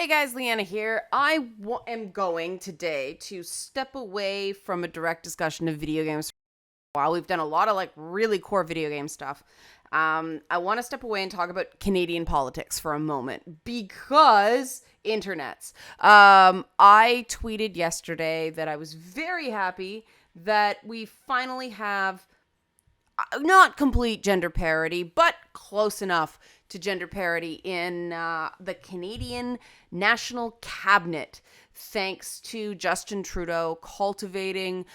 Hey guys, Liana here. I am going today to step away from a direct discussion of video games. While we've done a lot of really core video game stuff, I want to step away and talk about Canadian politics for a moment because internets. I tweeted yesterday that I was very happy that we finally have not complete gender parity, but close enough to gender parity in the Canadian National Cabinet, thanks to Justin Trudeau cultivating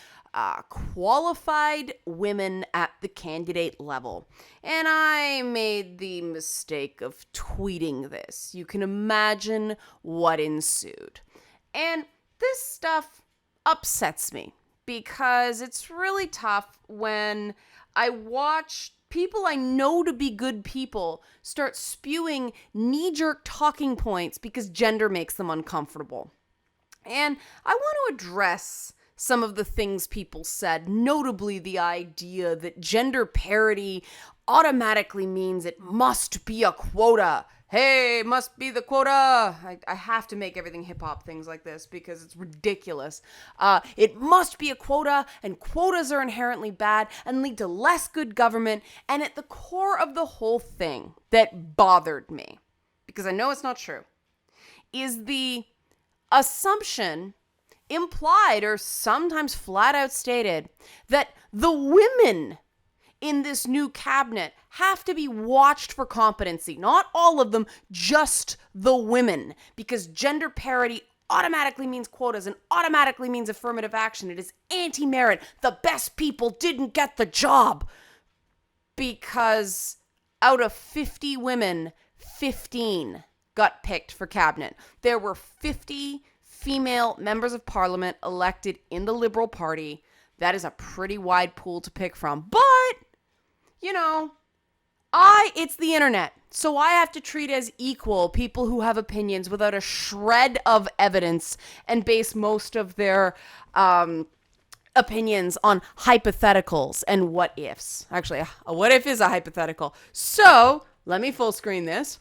qualified women at the candidate level. And I made the mistake of tweeting this. You can imagine what ensued. And this stuff upsets me because it's really tough when I watch people I know to be good people start spewing knee-jerk talking points because gender makes them uncomfortable. And I want to address some of the things people said, notably the idea that gender parity automatically means it must be a quota. Hey, must be the quota. I have to make everything hip-hop things like this because it's ridiculous. It must be a quota, and quotas are inherently bad and lead to less good government. And at the core of the whole thing that bothered me, because I know it's not true, is the assumption, implied or sometimes flat out stated, that the women in this new cabinet have to be watched for competency. Not all of them, just the women. Because gender parity automatically means quotas and automatically means affirmative action. It is anti-merit. The best people didn't get the job. Because out of 50 women, 15 got picked for cabinet. There were 50 female members of parliament elected in the Liberal Party. That is a pretty wide pool to pick from. But, it's the internet. So I have to treat as equal people who have opinions without a shred of evidence and base most of their opinions on hypotheticals and what ifs. Actually, a what if is a hypothetical. So let me full screen this.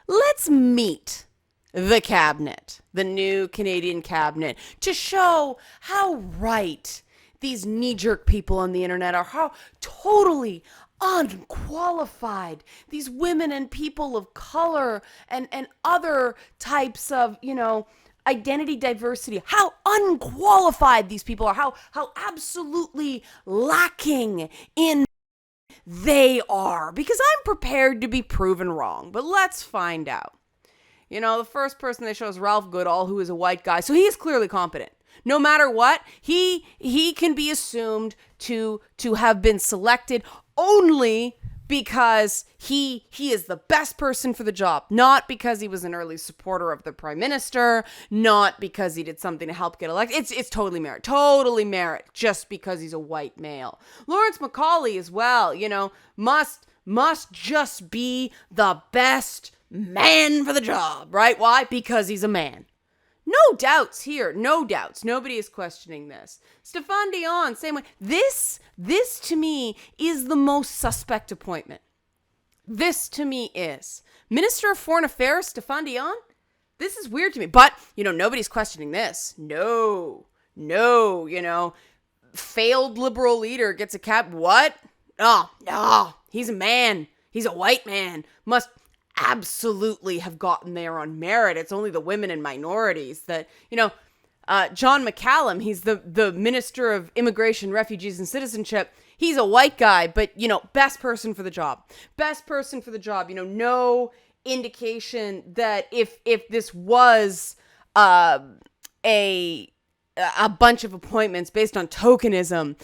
Let's meet the cabinet, the new Canadian cabinet, to show how right these knee-jerk people on the internet are, how totally unqualified these women and people of color and other types of, identity diversity, how unqualified these people are, how absolutely lacking in they are, because I'm prepared to be proven wrong. But let's find out. The first person they show is Ralph Goodall, who is a white guy. So he is clearly competent. No matter what, he can be assumed to have been selected only because he is the best person for the job. Not because he was an early supporter of the prime minister, not because he did something to help get elected. It's totally merit, just because he's a white male. Lawrence Macaulay as well, must just be the best man for the job, right? Why? Because he's a man. No doubts here. No doubts. Nobody is questioning this. Stéphane Dion, same way. This to me is the most suspect appointment. This to me is. Minister of Foreign Affairs, Stéphane Dion? This is weird to me. But, nobody's questioning this. No. Failed liberal leader gets a cap. What? Oh, no. He's a man. He's a white man. Must absolutely have gotten there on merit. It's only the women and minorities that, John McCallum, he's the Minister of Immigration, Refugees, and Citizenship. He's a white guy, but, best person for the job. Best person for the job. No indication that if this was a bunch of appointments based on tokenism,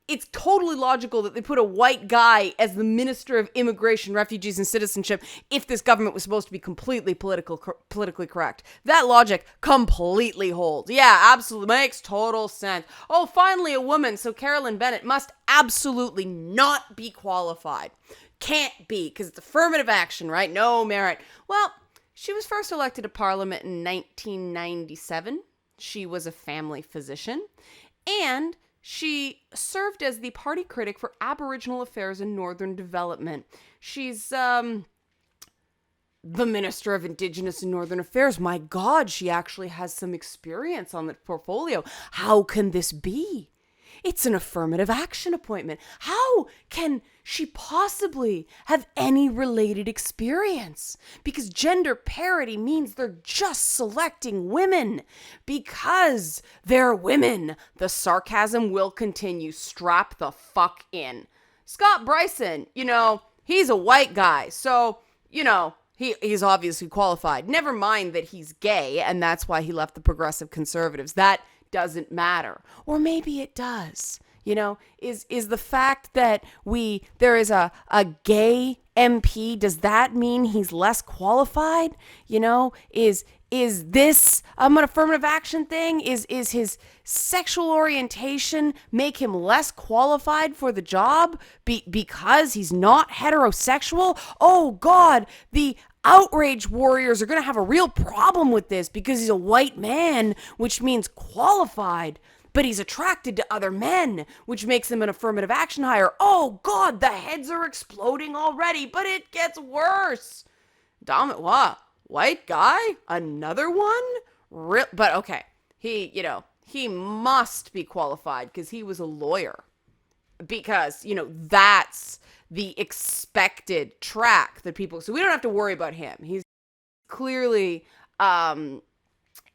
it's totally logical that they put a white guy as the Minister of Immigration, Refugees, and Citizenship if this government was supposed to be completely politically correct. That logic completely holds. Yeah, absolutely. Makes total sense. Oh, finally a woman, so Carolyn Bennett must absolutely not be qualified. Can't be, because it's affirmative action, right? No merit. Well, she was first elected to Parliament in 1997. She was a family physician, and she served as the party critic for Aboriginal Affairs and Northern Development. She's the Minister of Indigenous and Northern Affairs. My God, she actually has some experience on the portfolio. How can this be? It's an affirmative action appointment. How can she possibly have any related experience? Because gender parity means they're just selecting women because they're women. The sarcasm will continue. Strap the fuck in. Scott Bryson, he's a white guy. So, he's obviously qualified. Never mind that he's gay and that's why he left the Progressive Conservatives. That doesn't matter. Or maybe it does. Is the fact that there is a gay MP, does that mean he's less qualified? Is this an affirmative action thing? Is his sexual orientation make him less qualified for the job because he's not heterosexual? Oh God, the outrage warriors are going to have a real problem with this because he's a white man, which means qualified, but he's attracted to other men, which makes him an affirmative action hire. Oh God, the heads are exploding already, but it gets worse. What? White guy? Another one? But okay, he must be qualified because he was a lawyer. Because, that's the expected track that people, so we don't have to worry about him. He's clearly,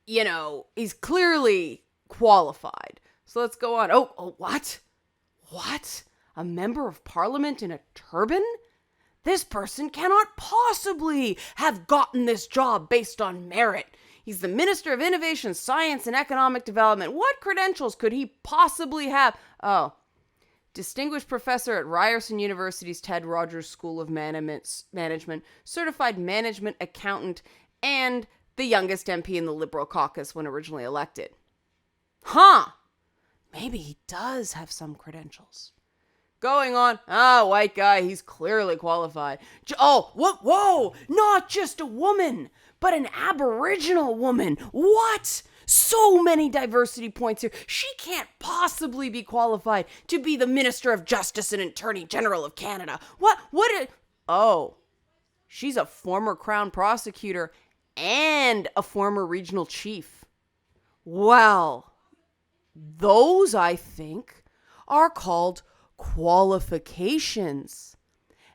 he's clearly qualified. So let's go on. Oh, what? What? A member of parliament in a turban? This person cannot possibly have gotten this job based on merit. He's the Minister of Innovation, Science, and Economic Development. What credentials could he possibly have? Oh, distinguished professor at Ryerson University's Ted Rogers School of Management, certified management accountant, and the youngest MP in the Liberal caucus when originally elected. Huh. Maybe he does have some credentials. Going on. White guy. He's clearly qualified. Whoa. Not just a woman, but an Aboriginal woman. What? So many diversity points here. She can't possibly be qualified to be the Minister of Justice and Attorney General of Canada. She's a former Crown prosecutor and a former regional chief. Well, those, I think, are called qualifications.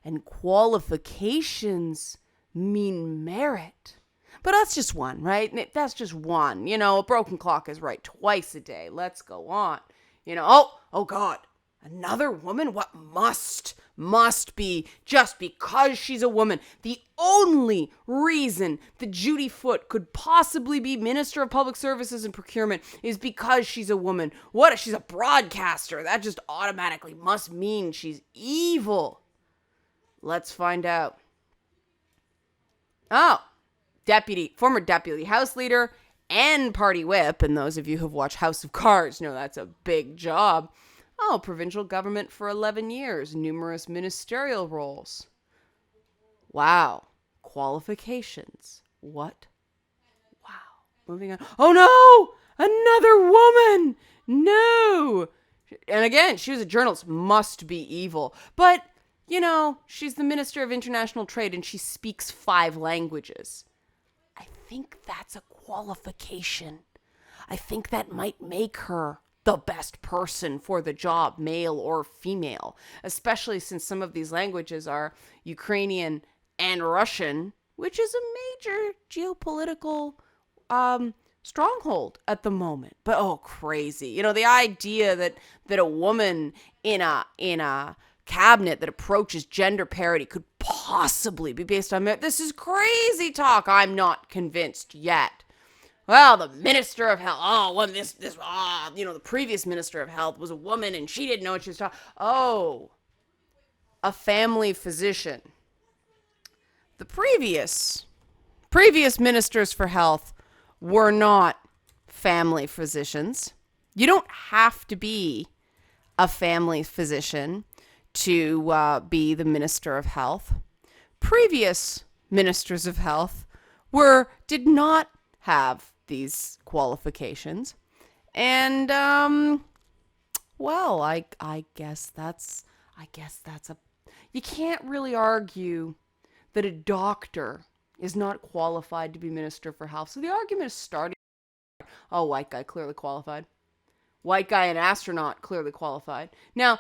And qualifications mean merit. But that's just one, right? That's just one. A broken clock is right twice a day. Let's go on. Oh God, another woman? What must be just because she's a woman. The only reason that Judy Foote could possibly be Minister of Public Services and Procurement is because she's a woman. What if she's a broadcaster? That just automatically must mean she's evil. Let's find out. Oh. Former deputy House Leader and party whip, and those of you who've watched House of Cards know that's a big job. Oh, provincial government for 11 years, numerous ministerial roles. Wow. Qualifications. What? Wow. Moving on. Oh no! Another woman! No! And again, she was a journalist. Must be evil. But, she's the Minister of International Trade and she speaks 5 languages. I think that's a qualification. I think that might make her the best person for the job, male or female, especially since some of these languages are Ukrainian and Russian, which is a major geopolitical stronghold at the moment. But crazy. The idea that a woman in a cabinet that approaches gender parity could possibly be based on merit. This is crazy talk. I'm not convinced yet. Well, the Minister of Health. The previous Minister of Health was a woman and she didn't know what she was talking. Oh, a family physician. The previous ministers for health were not family physicians. You don't have to be a family physician to be the Minister of Health. Previous ministers of health did not have these qualifications. And I guess that's you can't really argue that a doctor is not qualified to be Minister for Health. So the argument is starting, oh, white guy, clearly qualified. White guy, an astronaut, clearly qualified. Now,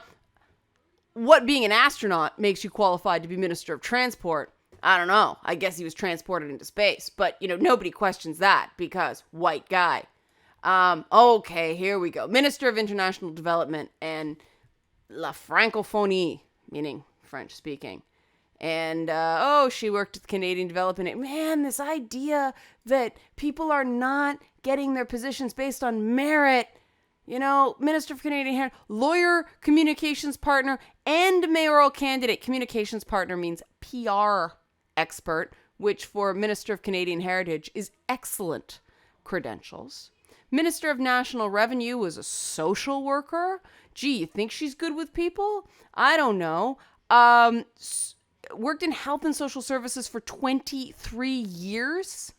what being an astronaut makes you qualified to be Minister of Transport? I don't know. I guess he was transported into space. But, nobody questions that because white guy. Okay, here we go. Minister of International Development and La Francophonie, meaning French speaking. And, she worked at Canadian Development. Man, this idea that people are not getting their positions based on merit. Minister of Canadian Heritage, lawyer, communications partner, and mayoral candidate. Communications partner means PR expert, which for Minister of Canadian Heritage is excellent credentials. Minister of National Revenue was a social worker. Gee, you think she's good with people? I don't know. Worked in health and social services for 23 years,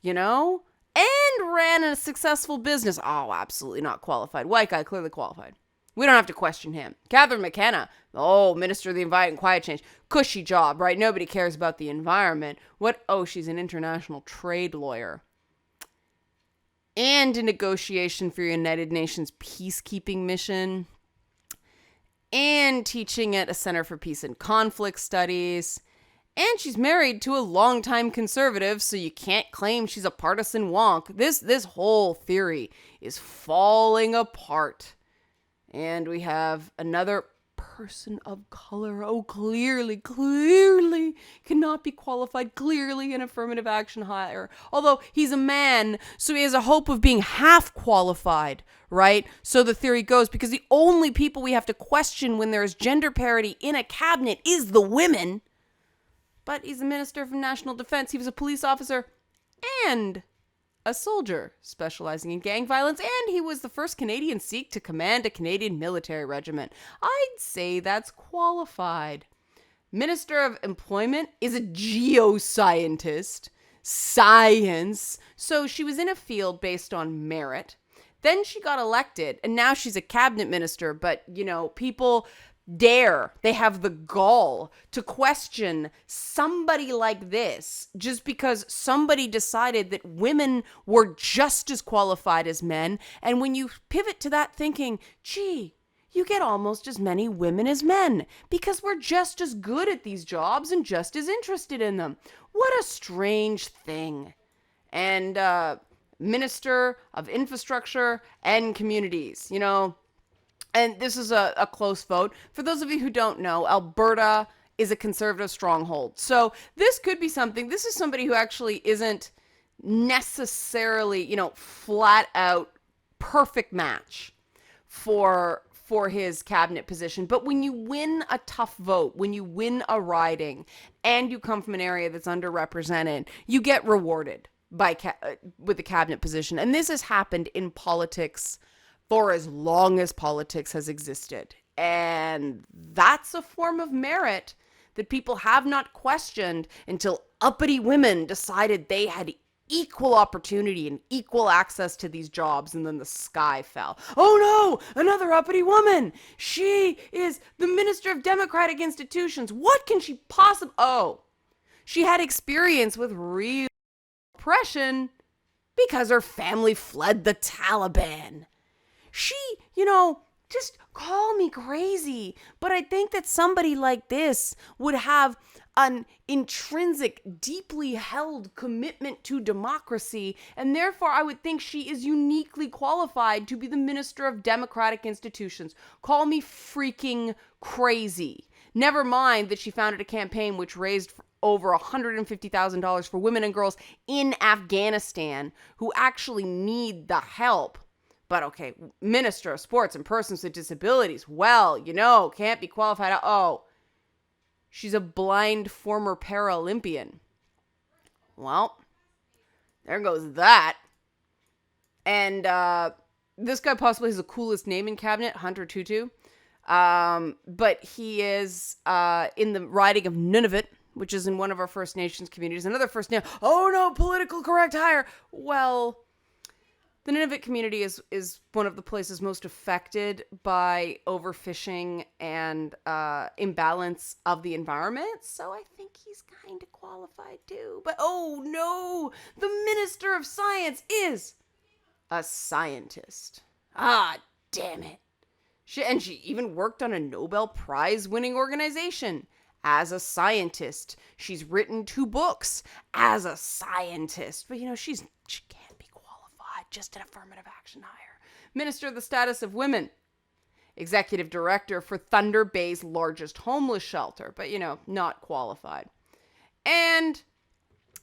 and ran a successful business. Oh, absolutely not qualified. White guy, clearly qualified. We don't have to question him. Catherine McKenna, Minister of the Environment and Climate Change. Cushy job, right? Nobody cares about the environment. What? Oh, she's an international trade lawyer. And a negotiation for United Nations peacekeeping mission. And teaching at a Center for Peace and Conflict Studies. And she's married to a longtime conservative, so you can't claim she's a partisan wonk. This whole theory is falling apart. And we have another person of color. Oh, clearly cannot be qualified. Clearly an affirmative action hire. Although he's a man, so he has a hope of being half qualified, right? So the theory goes, because the only people we have to question when there is gender parity in a cabinet is the women. But he's a Minister for National Defense. He was a police officer and a soldier specializing in gang violence. And he was the first Canadian Sikh to command a Canadian military regiment. I'd say that's qualified. Minister of Employment is a geoscientist. Science. So she was in a field based on merit. Then she got elected, and now she's a cabinet minister. But, people they have the gall to question somebody like this just because somebody decided that women were just as qualified as men. And when you pivot to that thinking, gee, you get almost as many women as men because we're just as good at these jobs and just as interested in them. What a strange thing. And Minister of Infrastructure and Communities, and this is a close vote. For those of you who don't know, Alberta is a conservative stronghold. So this could be something. This is somebody who actually isn't necessarily, flat out perfect match for his cabinet position. But when you win a tough vote, when you win a riding, and you come from an area that's underrepresented, you get rewarded with a cabinet position. And this has happened in politics for as long as politics has existed. And that's a form of merit that people have not questioned until uppity women decided they had equal opportunity and equal access to these jobs, and then the sky fell. Oh no, another uppity woman. She is the Minister of Democratic Institutions. What can she possibly... Oh, she had experience with real oppression because her family fled the Taliban. She, just call me crazy, but I think that somebody like this would have an intrinsic, deeply held commitment to democracy, and therefore I would think she is uniquely qualified to be the Minister of Democratic Institutions. Call me freaking crazy. Never mind that she founded a campaign which raised over $150,000 for women and girls in Afghanistan who actually need the help. But okay, Minister of Sports and Persons with Disabilities. Well, can't be qualified. Oh, she's a blind former Paralympian. Well, there goes that. And this guy possibly has the coolest name in cabinet, Hunter Tutu. But he is in the riding of Nunavut, which is in one of our First Nations communities. Another First Nation. Oh no, political correct hire. Well, The Nunavut community is one of the places most affected by overfishing and imbalance of the environment. So I think he's kind of qualified too. But oh no, the Minister of Science is a scientist. Ah, damn it. She even worked on a Nobel Prize winning organization as a scientist. She's written 2 books as a scientist. But she can't be qualified, just an affirmative action hire. Minister of the Status of Women. Executive director for Thunder Bay's largest homeless shelter, but not qualified. And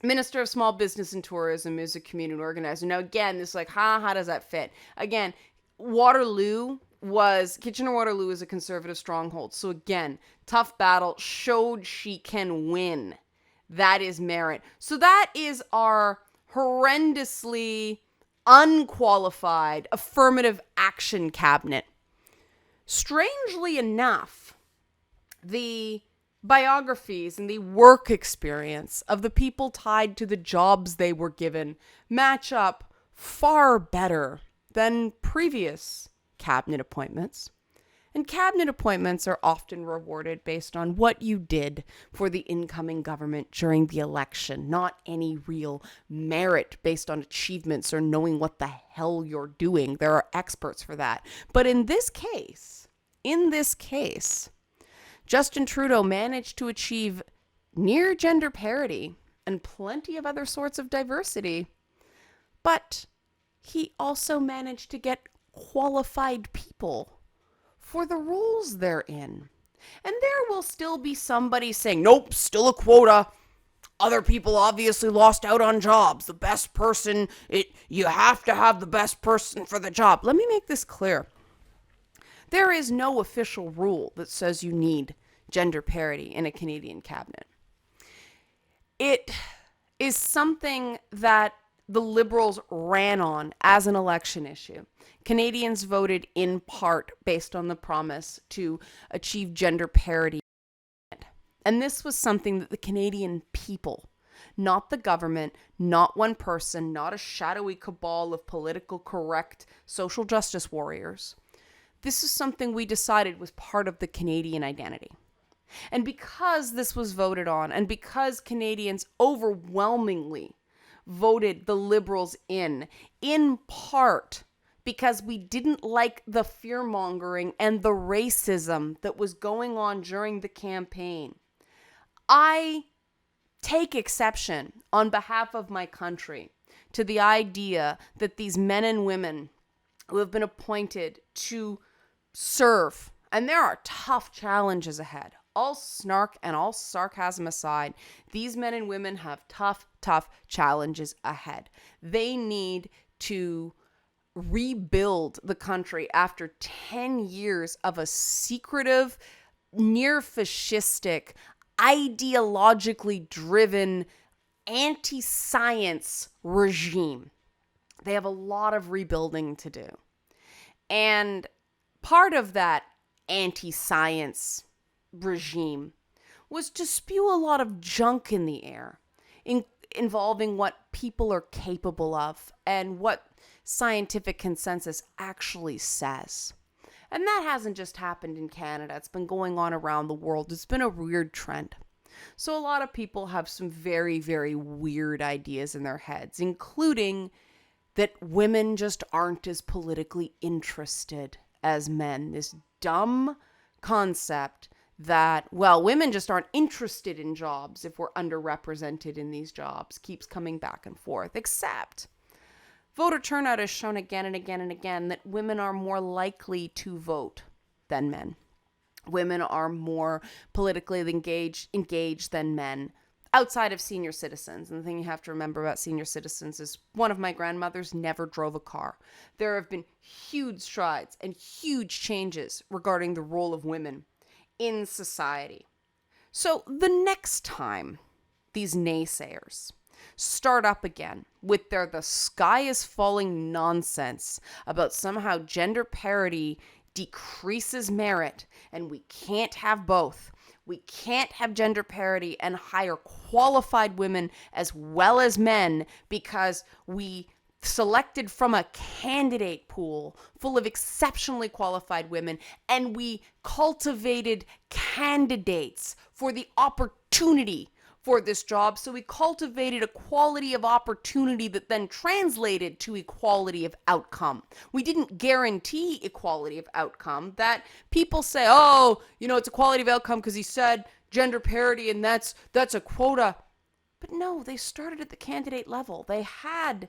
Minister of Small Business and Tourism is a community organizer. Now again, this is like, how does that fit? Again, Kitchener-Waterloo is a conservative stronghold. So again, tough battle, showed she can win. That is merit. So that is our horrendously unqualified affirmative action cabinet. Strangely enough, the biographies and the work experience of the people tied to the jobs they were given match up far better than previous cabinet appointments. And cabinet appointments are often rewarded based on what you did for the incoming government during the election, not any real merit based on achievements or knowing what the hell you're doing. There are experts for that. But in this case, Justin Trudeau managed to achieve near gender parity and plenty of other sorts of diversity, but he also managed to get qualified people for the roles they're in. And there will still be somebody saying, nope, still a quota. Other people obviously lost out on jobs. The best person, you have to have the best person for the job. Let me make this clear. There is no official rule that says you need gender parity in a Canadian cabinet. It is something that the Liberals ran on as an election issue. Canadians voted in part based on the promise to achieve gender parity. And this was something that the Canadian people, not the government, not one person, not a shadowy cabal of political correct social justice warriors. This is something we decided was part of the Canadian identity. And because this was voted on, and because Canadians overwhelmingly voted the Liberals in part because we didn't like the fear-mongering and the racism that was going on during the campaign, I take exception on behalf of my country to the idea that these men and women who have been appointed to serve, and there are tough challenges ahead. All snark and all sarcasm aside, these men and women have tough challenges ahead. They need to rebuild the country after 10 years of a secretive, near-fascistic, ideologically driven, anti-science regime. They have a lot of rebuilding to do. And part of that anti-science regime was to spew a lot of junk in the air, involving what people are capable of and what scientific consensus actually says. And that hasn't just happened in Canada. It's been going on around the world. It's been a weird trend. So a lot of people have some very, very weird ideas in their heads, including that women just aren't as politically interested as men. This dumb concept that, well, women just aren't interested in jobs if we're underrepresented in these jobs keeps coming back and forth, except voter turnout has shown again and again and again that women are more likely to vote than men. Women are more politically engaged than men outside of senior citizens. And the thing you have to remember about senior citizens is one of my grandmothers never drove a car. There have been huge strides and huge changes regarding the role of women in society. So the next time these naysayers start up again with their the sky is falling nonsense about somehow gender parity decreases merit and we can't have both. We can't have gender parity and hire qualified women as well as men because we selected from a candidate pool full of exceptionally qualified women, and we cultivated candidates for the opportunity for this job. So we cultivated a quality of opportunity that then translated to equality of outcome. We didn't guarantee equality of outcome. That people say, oh, it's equality of outcome because he said gender parity and that's a quota. But no, they started at the candidate level. They had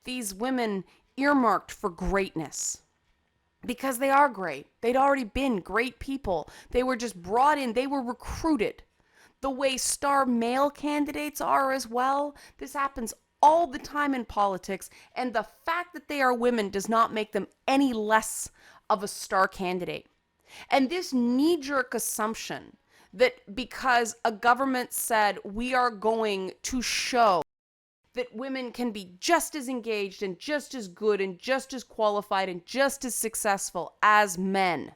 these women earmarked for greatness because they are great. They'd already been great people. They were just brought in. They were recruited the way star male candidates are as well. This happens all the time in politics. And the fact that they are women does not make them any less of a star candidate. And this knee-jerk assumption that because a government said we are going to show that women can be just as engaged and just as good and just as qualified and just as successful as men.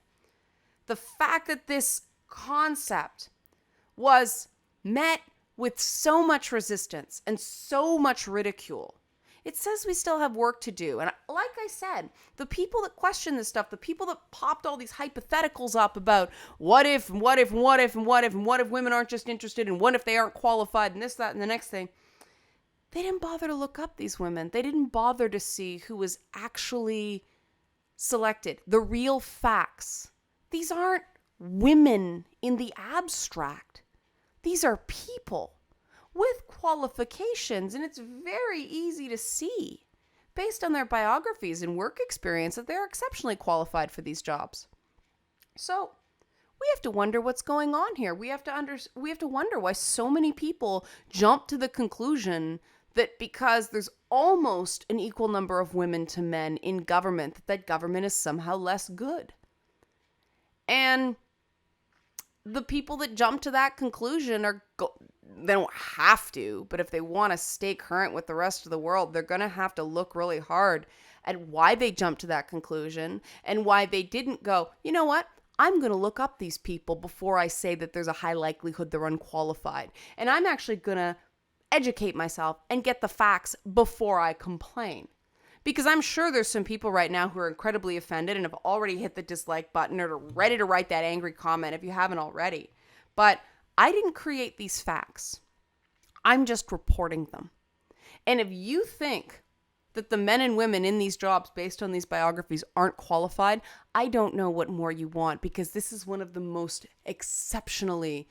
The fact that this concept was met with so much resistance and so much ridicule, it says we still have work to do. And like I said, the people that question this stuff, the people that popped all these hypotheticals up about what if women aren't just interested and what if they aren't qualified and this, that, and the next thing, they didn't bother to look up these women. They didn't bother to see who was actually selected. The real facts. These aren't women in the abstract. These are people with qualifications, and it's very easy to see based on their biographies and work experience that they're exceptionally qualified for these jobs. So we have to wonder what's going on here. We have to wonder why so many people jump to the conclusion that because there's almost an equal number of women to men in government, that government is somehow less good. And the people that jump to that conclusion they don't have to, but if they want to stay current with the rest of the world, they're going to have to look really hard at why they jumped to that conclusion and why they didn't go, you know what? I'm going to look up these people before I say that there's a high likelihood they're unqualified. And I'm actually going to educate myself and get the facts before I complain. Because I'm sure there's some people right now who are incredibly offended and have already hit the dislike button or are ready to write that angry comment if you haven't already. But I didn't create these facts. I'm just reporting them. And if you think that the men and women in these jobs based on these biographies aren't qualified, I don't know what more you want, because this is one of the most exceptionally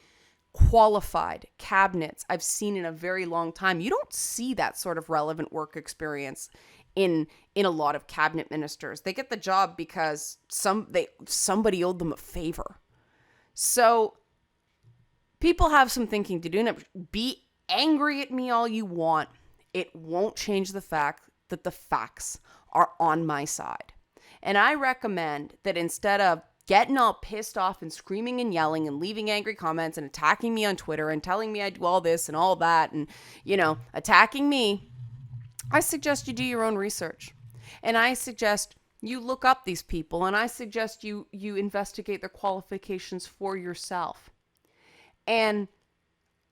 qualified cabinets I've seen in a very long time. You don't see that sort of relevant work experience in a lot of cabinet ministers. They get the job because somebody owed them a favor. So people have some thinking to do. Be angry at me all you want. It won't change the fact that the facts are on my side. And I recommend that instead of getting all pissed off and screaming and yelling and leaving angry comments and attacking me on Twitter and telling me I do all this and all that and, attacking me, I suggest you do your own research. And I suggest you look up these people, and I suggest you investigate their qualifications for yourself. And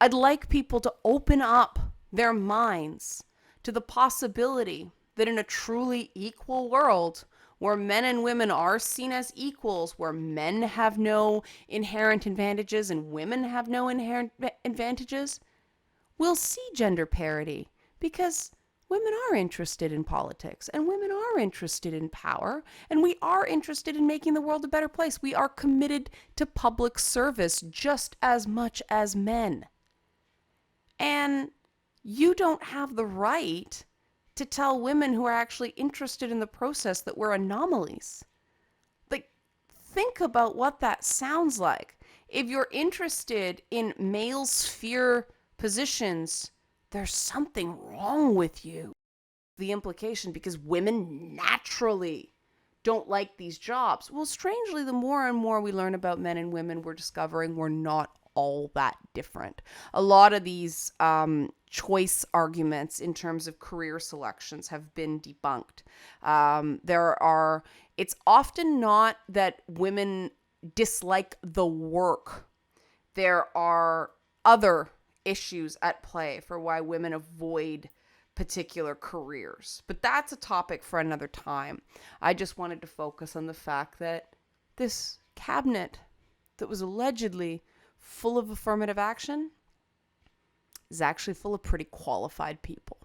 I'd like people to open up their minds to the possibility that in a truly equal world, where men and women are seen as equals, where men have no inherent advantages and women have no inherent advantages, we'll see gender parity, because women are interested in politics and women are interested in power, and we are interested in making the world a better place. We are committed to public service just as much as men. And you don't have the right to tell women who are actually interested in the process that we're anomalies. Like, think about what that sounds like. If you're interested in male sphere positions, there's something wrong with you. The implication, because women naturally don't like these jobs. Well, strangely, the more and more we learn about men and women, we're discovering we're not all that different. A lot of these choice arguments in terms of career selections have been debunked. It's often not that women dislike the work. There are other issues at play for why women avoid particular careers. But that's a topic for another time. I just wanted to focus on the fact that this cabinet that was allegedly full of affirmative action is actually full of pretty qualified people.